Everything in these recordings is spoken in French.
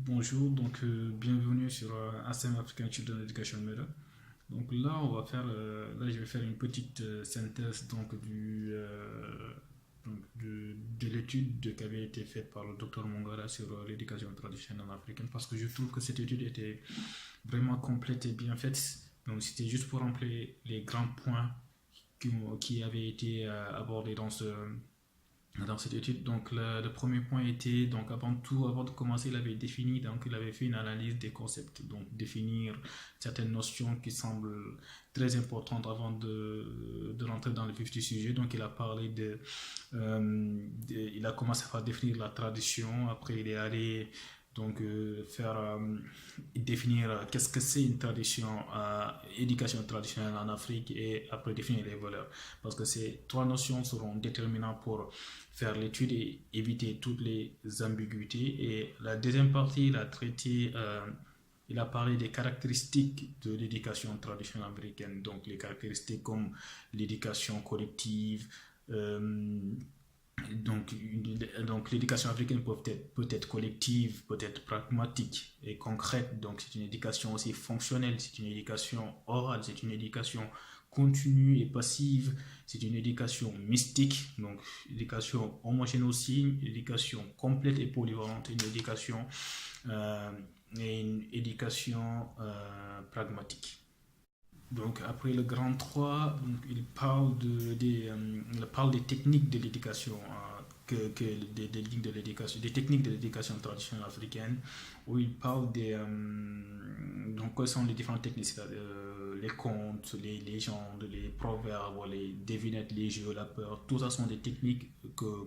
Bonjour, bienvenue sur ASM African Children Education Method. Donc là, je vais faire une petite synthèse de l'étude qui avait été faite par le docteur Mongara sur l'éducation traditionnelle africaine parce que je trouve que cette étude était vraiment complète et bien faite. Donc c'était juste pour remplir les grands points qui avaient été abordés dans cette étude. Donc le premier point était, donc avant tout, avant de commencer, il avait fait une analyse des concepts, donc définir certaines notions qui semblent très importantes avant de rentrer dans le vif du sujet. Donc il a commencé par définir la tradition, après il est allé faire définir qu'est-ce que c'est une tradition, éducation traditionnelle en Afrique, et après définir les valeurs. Parce que ces trois notions seront déterminantes pour faire l'étude et éviter toutes les ambiguïtés. Et la deuxième partie, il a parlé des caractéristiques de l'éducation traditionnelle américaine, donc les caractéristiques comme l'éducation collective, euh, donc l'éducation africaine peut être collective, peut être pragmatique et concrète. Donc c'est une éducation aussi fonctionnelle, c'est une éducation orale, c'est une éducation continue et passive, c'est une éducation mystique, donc éducation homogène aussi, une éducation complète et polyvalente, euh, une éducation pragmatique. Donc après le grand 3, il parle des techniques de l'éducation, des techniques de l'éducation traditionnelle africaine, où il parle donc quelles sont les différentes techniques, les contes, les légendes, les proverbes, les devinettes, les jeux, la peur, tout ça sont des techniques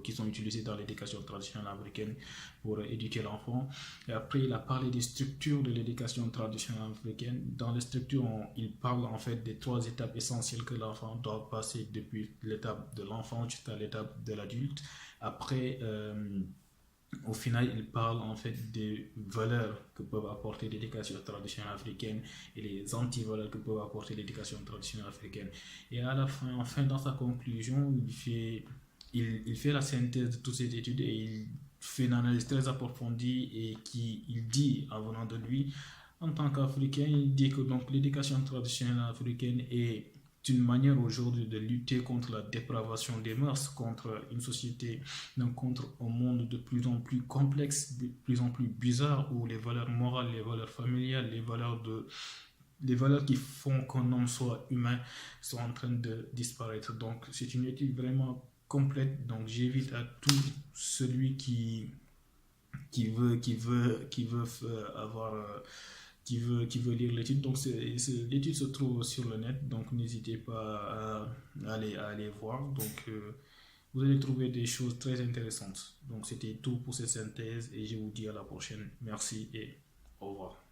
qui sont utilisées dans l'éducation traditionnelle africaine pour éduquer l'enfant. Et après, il a parlé des structures de l'éducation traditionnelle africaine. Dans les structures, il parle en fait des trois étapes essentielles que l'enfant doit passer depuis l'étape de l'enfant jusqu'à l'étape de l'adulte. Après, au final, il parle en fait des valeurs que peuvent apporter l'éducation traditionnelle africaine et les anti-valeurs que peuvent apporter l'éducation traditionnelle africaine. Et à la fin, enfin, dans sa conclusion, il fait la synthèse de toutes ces études et il fait une analyse très approfondie et il dit, en venant de lui, en tant qu'Africain, il dit que donc l'éducation traditionnelle africaine est une manière aujourd'hui de lutter contre la dépravation des mœurs, contre une société, donc contre un monde de plus en plus complexe, de plus en plus bizarre, où les valeurs morales, les valeurs familiales, les valeurs qui font qu'un homme soit humain sont en train de disparaître. Donc c'est une étude vraiment complète. Donc j'invite à tout celui qui veut avoir qui veut lire l'étude. Donc l'étude se trouve sur le net, donc n'hésitez pas à aller voir. Vous allez trouver des choses très intéressantes. Donc c'était tout pour cette synthèse et je vous dis à la prochaine. Merci et au revoir.